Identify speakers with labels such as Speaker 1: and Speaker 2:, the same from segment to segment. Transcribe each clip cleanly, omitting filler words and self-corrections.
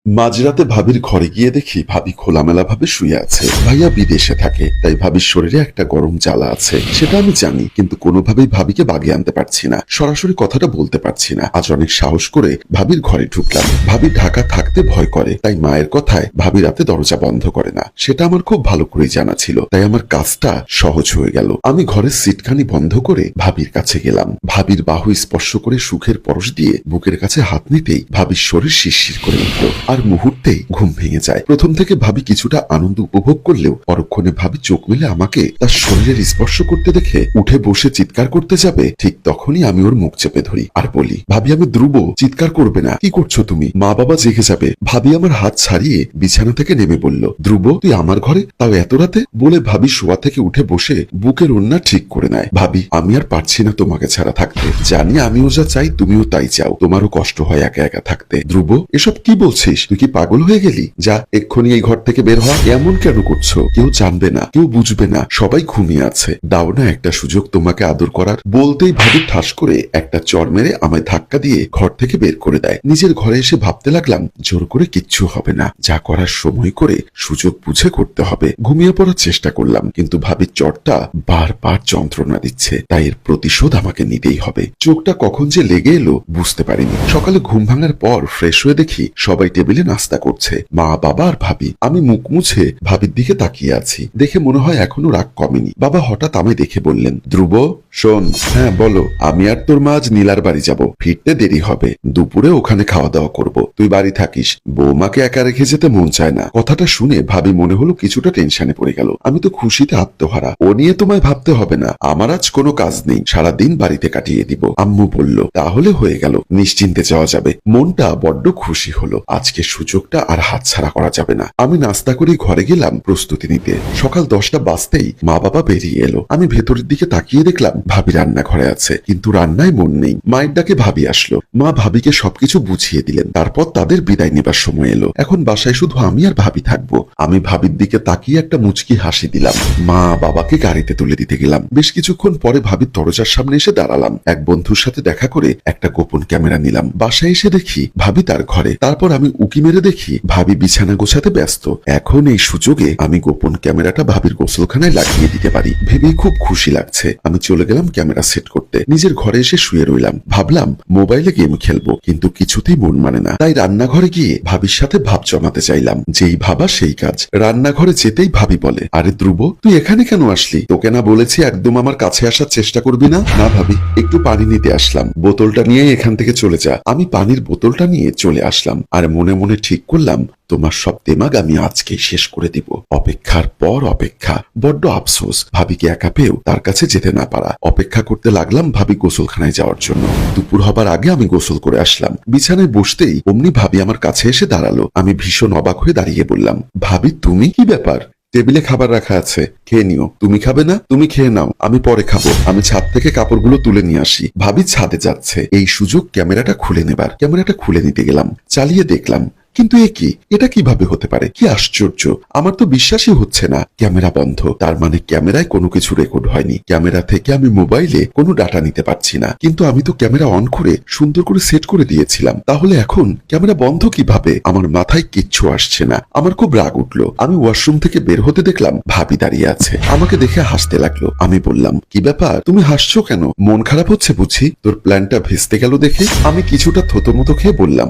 Speaker 1: মাঝরাতে ভাবির ঘরে গিয়ে দেখি ভাবি খোলামেলা ভাবে শুয়ে আছে। ভাইয়া বিদেশে থাকে, তাই ভাবির শরীরে একটা গরম জ্বালা আছে, সেটা আমি জানি, কিন্তু কোনোভাবেই ভাবিকে বাগে আনতে পারছি না, সরাসরি কথাটা বলতে পারছি না। আজ অনেক সাহস করে ভাবির ঘরে ঢুকলাম। ভাবি ঢাকা থাকতে ভয় করে, তাই মায়ের কথায় ভাবি রাতে দরজা বন্ধ করে না, সেটা আমার খুব ভালো করেই জানা ছিল, তাই আমার কাজটা সহজ হয়ে গেল। আমি ঘরের সিটখানি বন্ধ করে ভাবির কাছে গেলাম। ভাবির বাহু স্পর্শ করে সুখের পরশ দিয়ে বুকের কাছে হাত নিতেই ভাবির শরীর শিরশির করে উঠল, আর মুহূর্তেই ঘুম ভেঙে যায়। প্রথম থেকে ভাবি কিছুটা আনন্দ উপভোগ করলেও পরক্ষণে ভাবি চোখ মেলে আমাকে তার শরীরের স্পর্শ করতে দেখে উঠে বসে চিৎকার করতে যাবে, ঠিক তখনই আমি ওর মুখ চেপে ধরি আর বলি, ভাবি আমি ধ্রুব, চিৎকার করবে না, কি করছো তুমি, মা বাবা জেগে যাবে। ভাবি আমার হাত ছাড়িয়ে বিছানা থেকে নেমে বলল, ধ্রুব তুই আমার ঘরে, তাও এত রাতে। বলে ভাবি শোয়া থেকে উঠে বসে বুকের ওড়না ঠিক করে নেয়। ভাবি আমি আর পারছি না তোমাকে ছাড়া থাকতে, জানি আমিও যা চাই তুমিও তাই চাও, তোমারও কষ্ট হয় একা একা থাকতে। ধ্রুব এসব কি বলছিস, তুই কি পাগল হয়ে গেলি, যা এক্ষুনি এই ঘর থেকে বের হ। এমন কেন করছো, কেউ জানবে না, কেউ বুঝবে না, সবাই ঘুমিয়ে আছে, দাও না একটা সুযোগ তোমাকে আদর করার। বলতেই ভাবি ঠাস করে একটা চড় মেরে আমায় ধাক্কা দিয়ে ঘর থেকে বের করে দেয়। নিজের ঘরে এসে ভাবতে লাগলাম, জোর করে কিচ্ছু হবে না, যা করার সময় করে সুযোগ বুঝে করতে হবে। ঘুমিয়ে পড়ার চেষ্টা করলাম, কিন্তু ভাবির চড়টা বারবার যন্ত্রণা দিচ্ছে, তাই এর প্রতিশোধ আমাকে নিতেই হবে। চোখটা কখন যে লেগে এলো বুঝতে পারিনি। সকালে ঘুম ভাঙার পর ফ্রেশ হয়ে দেখি সবাই টেবিলে নাস্তা করছে, মা বাবা আর ভাবি। আমি মুখ মুছে ভাবির দিকে তাকিয়ে আছি, দেখে মনে হয় এখনো রাগ কমেনি। বাবা হঠাৎ আমায় দেখে বললেন, ধ্রুব শোন। হ্যাঁ বলো। আমি আর তোর মা আজ নীলার বাড়ি যাব, ফিরতে দেরি হবে, দুপুরে ওখানে খাওয়া দাওয়া করব, তুই বাড়ি থাকিস, বৌমাকে একা রেখে যেতে মন চায় না। কথাটা শুনে ভাবি মনে হলো কিছুটা টেনশনে পড়ে গেল। আমি তো খুশিতে আত্মহারা। ও নিয়ে তোমায় ভাবতে হবে না, আমার আজ কোনো কাজ নেই, সারাদিন বাড়িতে কাটিয়ে দিব। আম্মু বলল, তাহলে হয়ে গেল, নিশ্চিন্তে যাওয়া যাবে। মনটা বড্ড খুশি হলো, আজকে সুযোগটা আর হাতছাড়া করা যাবে না। আমি নাস্তা করে ঘরে গেলাম প্রস্তুতি নিতে। সকাল 10টা বাজতেই মা বাবা বেরিয়ে এলো। আমি ভেতরের দিকে তাকিয়ে দেখলাম ভাবি রান্নাঘরে আছে, কিন্তু রান্নায় মন নেই। মায়ের ডাকে ভাবি আসলো, মা ভাবিকে সবকিছু বুঝিয়ে দিলেন। তারপর তাদের বিদায় নেবার সময় এলো। এখন বাসায় শুধু আমি আর ভাবি থাকবো। আমি ভাবির দিকে তাকিয়ে একটা মুচকি হাসি দিলাম। মা বাবাকে গাড়িতে তুলে দিতে গেলাম। বেশ কিছুক্ষণ পরে ভাবির দরজার সামনে এসে দাঁড়ালাম। এক বন্ধুর সাথে দেখা করে একটা গোপন ক্যামেরা নিলাম। বাসায় এসে দেখি ভাবি তার ঘরে। তারপর আমি উকি মেরে দেখি ভাবি বিছানা গোছাতে ব্যস্ত। এখন এই সুযোগে আমি গোপন ক্যামেরাটা ভাবির গোসলখানায় লাগিয়ে দিতে পারি ভেবেই খুব খুশি লাগছে। আমি চলে গেলাম ক্যামেরা সেট করতে। নিজের ঘরে এসে শুয়ে রইলাম। ভাবলাম মোবাইলে গেম খেলবো, কিন্তু কিছুতেই মন মানে না। তাই রান্নাঘরে গিয়ে ভাবির সাথে ভাব জমাতে চাইলাম। যেই ভাবা সেই কাজ। রান্নাঘরে যেতেই ভাবি বলে, আরে ধ্রুব তুই এখানে কেন আসলি, তোকে না বলেছি একদম আমার কাছে আসার চেষ্টা করবি না। না ভাবি, একটু পানি নিতে আসলাম, বোতলটা নিয়ে এখান থেকে চলে যা। আমি পানির বোতলটা নিয়ে চলে আসলাম, আর মনে মনে ঠিক করলাম তোমার সব দেমাগ আমি আজকেই শেষ করে দিব। অপেক্ষার পর অপেক্ষা, বড্ড আফসোস ভাবিকে একা পেয়েও তার কাছে যেতে না পারা। অপেক্ষা করতে লাগলাম ভাবি গোসলখানায় যাওয়ার জন্য। দুপুর হবার আগে আমি গোসল করে আসলাম। বিছানায় বসতেই অমনি ভাবি আমার কাছে এসে দাঁড়ালো। আমি ভীষণ অবাক হয়ে দাঁড়িয়ে বললাম, ভাবি তুমি, কি ব্যাপার? টেবিলে খাবার রাখা আছে, খেয়ে নিও। তুমি খাবে না? তুমি খেয়ে নাও, আমি পরে খাবো। আমি ছাদ থেকে কাপড়গুলো তুলে নিয়ে আসি। ভাবি ছাদে যাচ্ছে, এই সুযোগ ক্যামেরাটা খুলে নেবার। ক্যামেরাটা খুলে নিতে গেলাম, চালিয়ে দেখলাম, কিন্তু এ কি, এটা কিভাবে হতে পারে? কি আশ্চর্য, আমার তো বিশ্বাসই হচ্ছে না। ক্যামেরা বন্ধ, তার মানে ক্যামেরায় কোনো কিছু রেকর্ড হয়নি। ক্যামেরা থেকে আমি মোবাইলে কোনো ডাটা নিতে পারছি না, কিন্তু আমি তো ক্যামেরা অন করে সুন্দর করে সেট করে দিয়েছিলাম। তাহলে এখন ক্যামেরা বন্ধ কিভাবে? আমার মাথায় কিচ্ছু আসছে না। আমার খুব রাগ উঠলো। আমি ওয়াশরুম থেকে বের হতে দেখলাম ভাবি দাঁড়িয়ে আছে। আমাকে দেখে হাসতে লাগলো। আমি বললাম, কি ব্যাপার, তুমি হাসছো কেন? মন খারাপ হচ্ছে বুঝি? তোর প্ল্যানটা ভেস্তে গেল দেখে। আমি কিছুটা থতমতো খেয়ে বললাম,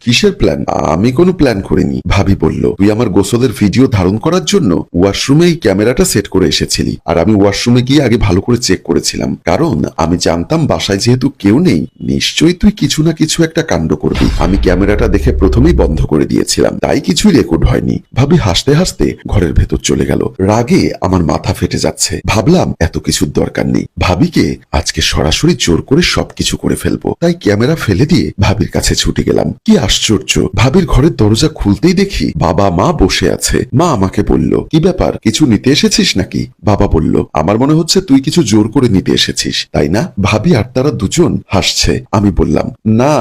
Speaker 1: কিসের প্ল্যান? আমি কোনো প্ল্যান করিনি। ভাবি বলল, তুই আমার গোসলের ভিডিও ধারণ করার জন্য ওয়াশরুমে এই ক্যামেরাটা সেট করে এসেছিলি, আর আমি ওয়াশরুমে গিয়ে আগে ভালো করে চেক করেছিলাম, কারণ আমি জানতাম বাসায় যেহেতু কেউ নেই, নিশ্চয়ই তুই কিছু না কিছু একটা কাণ্ড করবি। আমি ক্যামেরাটা দেখে প্রথমেই বন্ধ করে দিয়েছিলাম, তাই কিছুই রেকর্ড হয়নি। ভাবি হাসতে হাসতে ঘরের ভেতর চলে গেল। রাগে আমার মাথা ফেটে যাচ্ছে। ভাবলাম এত কিছুর দরকার নেই, ভাবিকে আজকে সরাসরি জোর করে সবকিছু করে ফেলবো। তাই ক্যামেরা ফেলে দিয়ে ভাবির কাছে ছুটে গেলাম। কি আশ্চর্য, ভাবির ঘরের দরজা খুলতেই দেখি বাবা মা বসে আছে। মা আমাকে বলল, কি ব্যাপার, কিছু নিতে এসেছিস নাকি? বাবা বলল, আমার মনে হচ্ছে তুই কিছু জোর করে নিতে এসেছিস, তাই না? ভাবি আর তারা দুজন হাসছে। আমি বললাম, না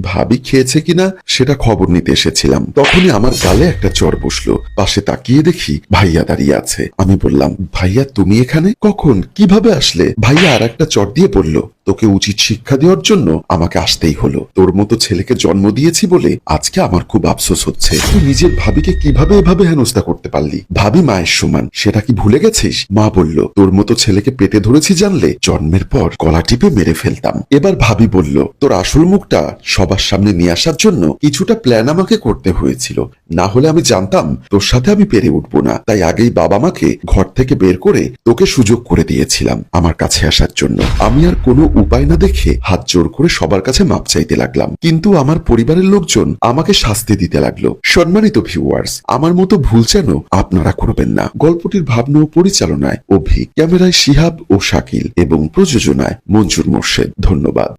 Speaker 1: ভাবি খেয়েছে কিনা সেটা খবর নিতে এসেছিলাম। তখনই আমার গালে একটা চড় বসলো। পাশে তাকিয়ে দেখি ভাইয়া দাঁড়িয়ে আছে। আমি বললাম, ভাইয়া তুমি এখানে কখন, কিভাবে আসলে? ভাইয়া আর একটা চড় দিয়ে বলল, তোকে উচিত শিক্ষা দেওয়ার জন্য আমাকে আসতেই হলো। তোর মতো ছেলেকে জন্ম দিয়েছি বলে আজকে আমার খুব আফসোস হচ্ছে। তুই নিজের ভাবিকে কিভাবে এভাবে হেনস্থা করতে পারলি? ভাবি মায়ের সমান, সেটা কি ভুলে গেছিস? মা বলল, তোর মতো ছেলেকে পেটে ধরেছি জানলে জন্মের পর গলা টিপে মেরে ফেলতাম। এবার ভাবি বলল, তোর আসল মুখটা সবার সামনে নিয়ে আসার জন্য কিছুটা প্ল্যান আমাকে করতে হয়েছিল, না হলে আমি জানতাম তোর সাথে আমি পেরে উঠবো না। তাই আগেই বাবা মাকে ঘর থেকে বের করে তোকে সুযোগ করে দিয়েছিলাম আমার কাছে আসার জন্য। আমি আর কোনো উপায় না দেখে হাত জোর করে সবার কাছে মাপ চাইতে লাগলাম, কিন্তু আমার পরিবারের লোকজন আমাকে শাস্তি দিতে লাগলো। সম্মানিত ভিউয়ার্স, আমার মতো ভুল যেন আপনারা করবেন না। গল্পটির ভাবনা ও পরিচালনায় অভি, ক্যামেরায় শিহাব ও শাকিল এবং প্রযোজনায় মঞ্জুর মোর্শেদ। ধন্যবাদ।